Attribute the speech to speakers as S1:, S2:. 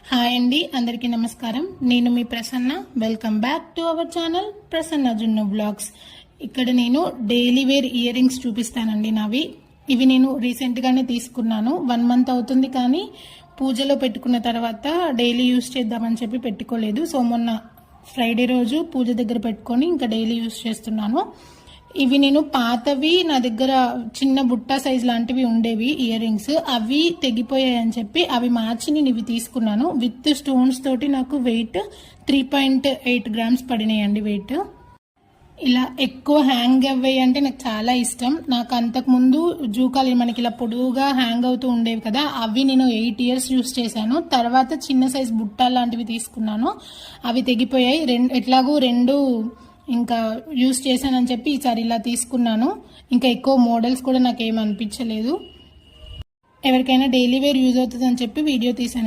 S1: Hi అండి, అందరికీ నమస్కారం. నేను మీ Prasanna. Welcome back to our channel Prasanna Junnu blogs. ఇక్కడ నేను డైలీ వేర్ ఇయర్ రింగ్స్ చూపిస్తానండి. ఇవి నేను రీసెంట్గానే తీసుకున్నాను. 1 మంత్ అవుతుంది, కానీ పూజలో పెట్టుకున్న తర్వాత డైలీ యూస్ చేద్దామని చెప్పి పెట్టుకోలేదు. సో మొన్న ఫ్రైడే రోజు పూజ దగ్గర పెట్టుకొని ఇంకా డైలీ యూస్ చేస్తున్నాను. ఇవి నేను పాతవి, నా దగ్గర చిన్న బుట్ట సైజ్ లాంటివి ఉండేవి ఇయర్ రింగ్స్, అవి తెగిపోయాయని చెప్పి అవి మార్చి నేను ఇవి తీసుకున్నాను. విత్ స్టోన్స్ తోటి నాకు వెయిట్ 3.8 గ్రామ్స్ పడినాయండి వెయిట్. ఇలా ఎక్కువ హ్యాంగ్ అవ్వాయి అంటే నాకు చాలా ఇష్టం. నాకు అంతకుముందు జూకాలు మనకి ఇలా పొడుగుగా హ్యాంగ్ అవుతూ ఉండేవి కదా, అవి నేను 8 ఇయర్స్ యూస్ చేశాను. తర్వాత చిన్న సైజ్ బుట్ట లాంటివి తీసుకున్నాను, అవి తెగిపోయాయి. ఎట్లాగో రెండు ఇంకా యూస్ చేశానని చెప్పి ఈసారి ఇలా తీసుకున్నాను. ఇంకా ఎక్కువ మోడల్స్ కూడా నాకు ఏమనిపించలేదు. ఎవరికైనా డైలీ వేర్ యూజ్ అవుతుంది అని చెప్పి వీడియో తీసాను.